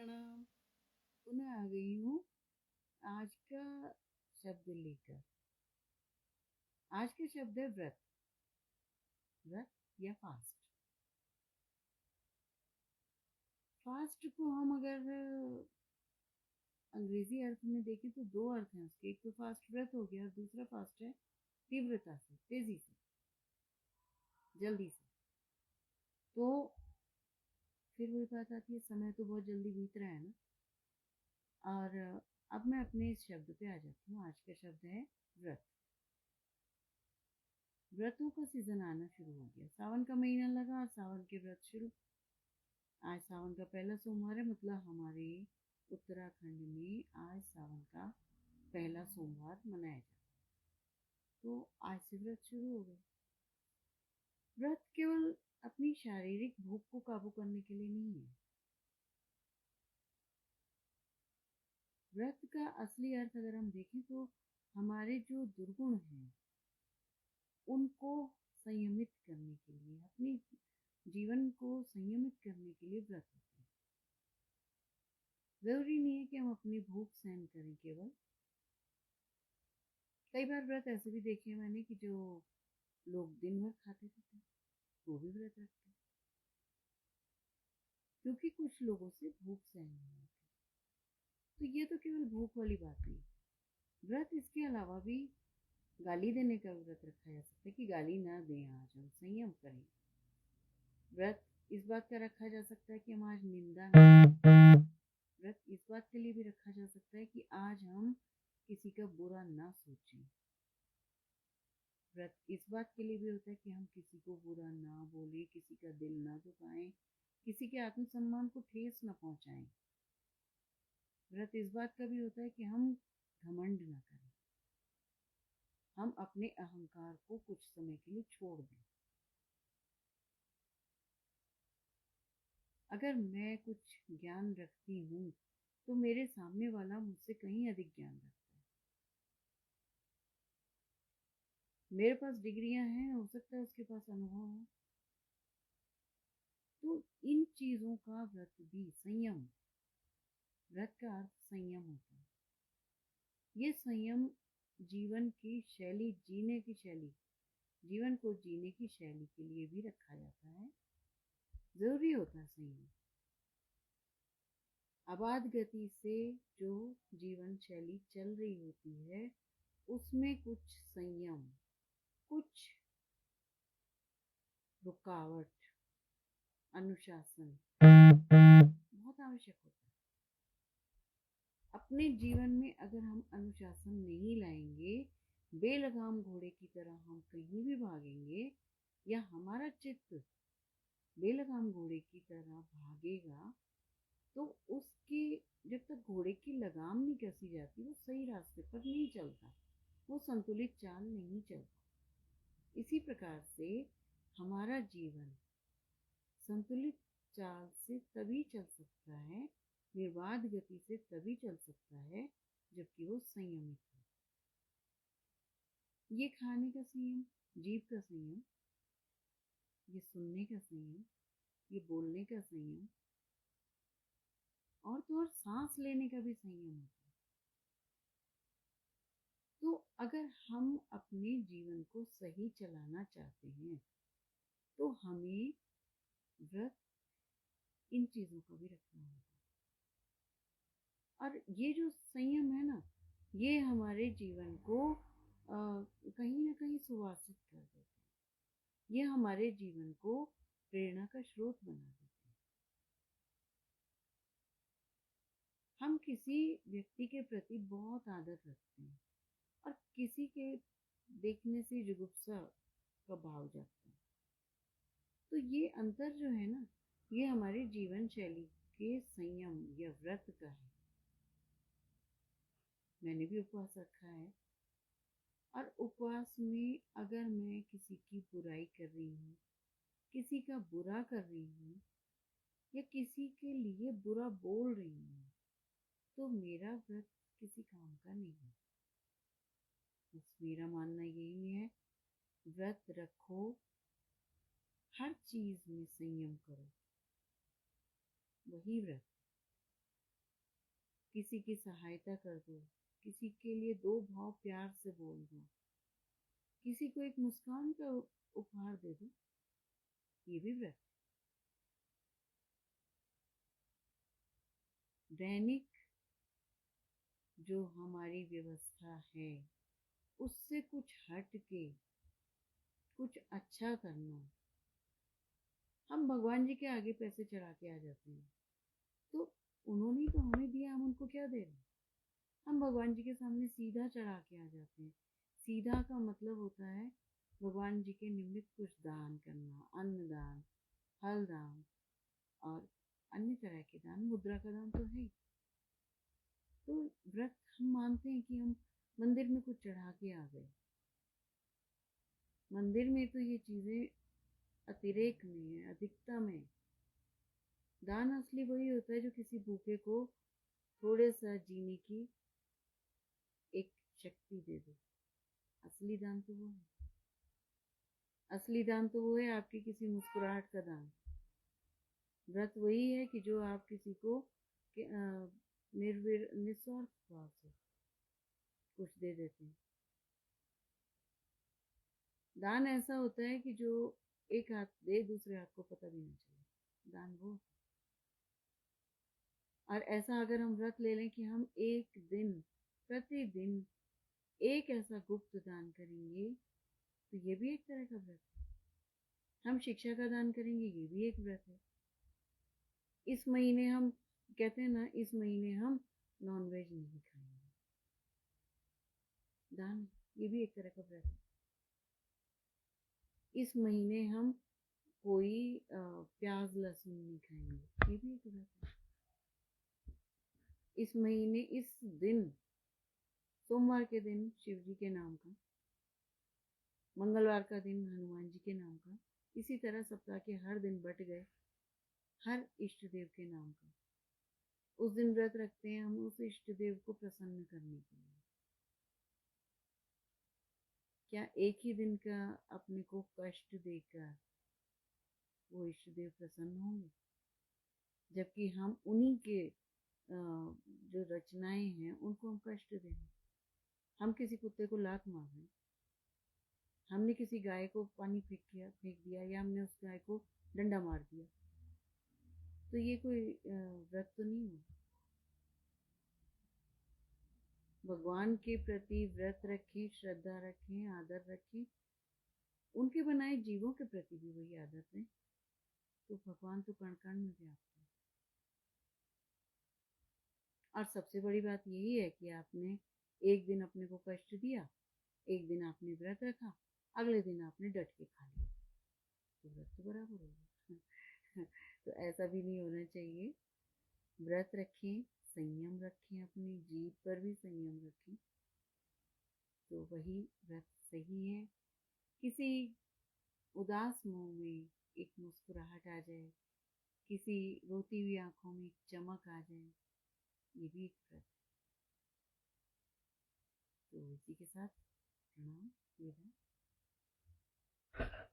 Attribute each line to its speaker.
Speaker 1: प्रणाम। पुनः आ गई हूँ आज का शब्द लेकर। आज का शब्द है व्रत। व्रत या फास्ट। फास्ट को हम अगर अंग्रेजी अर्थ में देखें तो दो अर्थ हैं उसके। एक तो फास्ट व्रत हो गया और दूसरा फास्ट है तीव्रता से, तेजी से, जल्दी से। तो फिर वही बात आती है, समय तो बहुत जल्दी बीत रहा है ना। और अब मैं अपने इस शब्द पे आ जाती हूँ। आज का शब्द है व्रत। व्रतों का सीजन आना शुरू हो गया। सावन का महीना लगा और सावन के व्रत शुरू। आज सावन का पहला सोमवार है, मतलब हमारे उत्तराखंड में आज सावन का पहला सोमवार मनाया जाता है। तो आज से व्रत शुरू हो गए। व्रत केवल अपनी शारीरिक भूख को काबू करने के लिए नहीं है। व्रत का असली अर्थ अगर हम देखें तो हमारे जो दुर्गुण हैं उनको संयमित करने के लिए, अपने जीवन को संयमित करने के लिए व्रत होते हैं। जरूरी नहीं है कि हम अपनी भूख सहन करें केवल। कई बार व्रत ऐसे भी देखे हैं मैंने कि जो लोग दिन भर खाते रहते हैं वो भी व्रत रखते हैं, क्योंकि कुछ लोगों से भूख सहन नहीं होती। तो ये तो केवल भूख वाली बात नहीं। व्रत इसके अलावा भी गाली देने का व्रत रखा जा सकता है कि गाली ना दें, आज हम संयम करें। व्रत इस बात का रखा जा सकता है कि हम आज निंदा ना। व्रत इस बात के लिए भी रखा जा सकता है कि आज हम किसी का बुरा ना सोचें। व्रत इस बात के लिए भी होता है कि हम किसी को बुरा ना बोले, किसी का दिल ना दुखाएं, किसी के आत्मसम्मान को ठेस न पहुंचाएं। व्रत इस बात का भी होता है कि हम घमंड न करें, हम अपने अहंकार को कुछ समय के लिए छोड़ दें। अगर मैं कुछ ज्ञान रखती हूँ तो मेरे सामने वाला मुझसे कहीं अधिक ज्ञान रखता है। मेरे पास डिग्रियां हैं, हो सकता है उसके पास अनुभव हो। तो इन चीजों का व्रत भी संयम। व्रत का अर्थ संयम होता है। ये संयम जीवन की शैली, जीने की शैली, जीवन को जीने की शैली के लिए भी रखा जाता है। जरूरी होता है संयम। आबाद गति से जो जीवन शैली चल रही होती है उसमें कुछ संयम, कुछ रुकावट, अनुशासन बहुत आवश्यक होता है। अपने जीवन में अगर हम अनुशासन नहीं लाएंगे, बेलगाम घोड़े की तरह हम कहीं भी भागेंगे, या हमारा चित्त बेलगाम घोड़े की तरह भागेगा, तो उसकी जब तक घोड़े की लगाम नहीं कसी जाती वो सही रास्ते पर नहीं चलता, वो संतुलित चाल नहीं चलता। इसी प्रकार से हमारा जीवन संतुलित चाल से तभी चल सकता है, निर्बाध गति से तभी चल सकता है जबकि वो संयमित हो। ये खाने का संयम, जीभ का संयम, ये सुनने का संयम, ये बोलने का संयम, और तो और सांस लेने का भी संयम होता है। तो अगर हम अपने जीवन को सही चलाना चाहते हैं तो हमें व्रत इन चीजों का भी रखना होगा। और ये जो संयम है ना, ये हमारे जीवन को कहीं ना कहीं सुवासित कर देते हैं। ये हमारे जीवन को प्रेरणा का स्रोत बना देते हैं। हम किसी व्यक्ति के प्रति बहुत आदर रखते हैं और किसी के देखने से जुगुप्सा का भाव जाता है। तो ये अंतर जो है ना, ये हमारी जीवन शैली के संयम या व्रत का है। मैंने भी उपवास रखा है, और उपवास में अगर मैं किसी की बुराई कर रही हूँ, किसी का बुरा कर रही हूँ, या किसी के लिए बुरा बोल रही हूँ, तो मेरा व्रत किसी काम का नहीं है। बस मेरा मानना यही है, व्रत रखो, हर चीज में संयम करो, वही व्रत। किसी की सहायता कर दो, किसी के लिए दो भाव प्यार से बोल दो, किसी को एक मुस्कान का उपहार दे दो, ये भी व्रत। दैनिक जो हमारी व्यवस्था है उससे कुछ हट के कुछ अच्छा करना। हम भगवान जी के आगे पैसे चढ़ा के आ जाते हैं, तो उन्होंने तो हमें दिया, हम उनको क्या दे रहे हैं। हम भगवान जी के सामने सीधा चढ़ा के आ जाते हैं। सीधा का मतलब होता है भगवान जी के निमित्त कुछ दान करना, अन्न दान, फल दान और अन्य तरह के दान, मुद्रा का दान तो है ही। तो व्रत हम मानते हैं कि हम मंदिर में कुछ चढ़ा के आ गए। मंदिर में तो ये चीजें अतिरेक में है, अधिकता में। दान असली वही होता है जो किसी भूखे को थोड़े सा जीने की एक शक्ति दे दे। असली दान तो वो है। असली दान तो वो है आपकी किसी मुस्कुराहट का दान। व्रत वही है कि जो आप किसी को निस्वार्थ भाव से कुछ दे देते हैं। दान ऐसा होता है कि जो एक हाथ दे दूसरे हाथ को पता भी नहीं चले, दान वो। और ऐसा अगर हम व्रत ले लें कि हम एक दिन प्रतिदिन एक ऐसा गुप्त दान करेंगे, तो ये भी एक तरह का व्रत है। हम शिक्षा का दान करेंगे, ये भी एक व्रत है। इस महीने हम कहते हैं ना, इस महीने हम नॉनवेज नहीं खाएंगे, दान, ये भी एक तरह का व्रत है। इस महीने हम कोई प्याज लहसुन नहीं खाएंगे, ये भी एक व्रत है। इस महीने इस दिन, सोमवार के दिन शिव जी के नाम का, मंगलवार का दिन हनुमान जी के नाम का, इसी तरह सप्ताह के हर दिन बट गए हर इष्ट देव के नाम का। उस दिन व्रत रखते हैं हम उस इष्ट देव को प्रसन्न करने के लिए। क्या एक ही दिन का अपने को कष्ट देकर वो इष्ट देव प्रसन्न होंगे? जबकि हम उन्हीं के जो रचनाएं हैं उनको हम कष्ट दें। हम किसी कुत्ते को लात मार रहे हैं, हमने किसी गाय को पानी फेंक दिया, या हमने उस गाय को डंडा मार दिया, तो ये कोई व्रत तो नहीं हुआ। भगवान के प्रति व्रत रखें, श्रद्धा रखें, आदर रखें, उनके बनाए जीवों के प्रति भी वही आदर दें, तो भगवान तो कण कण में व्याप्त है। और सबसे बड़ी बात यही है कि आपने एक दिन अपने को कष्ट दिया, एक दिन आपने व्रत रखा, अगले दिन आपने डट के खा लिया, तो व्रत तो बराबर होगा। तो ऐसा भी नहीं होना चाहिए। व्रत रखें, संयम रखें, अपनी जीभ पर भी संयम रखें, तो वही व्रत सही है। किसी उदास मुंह में एक मुस्कुराहट आ जाए, किसी रोती हुई आंखों में एक चमक आ जाए, ये भी एक व्रत है। तो इसी के साथ प्रणाम, विदा।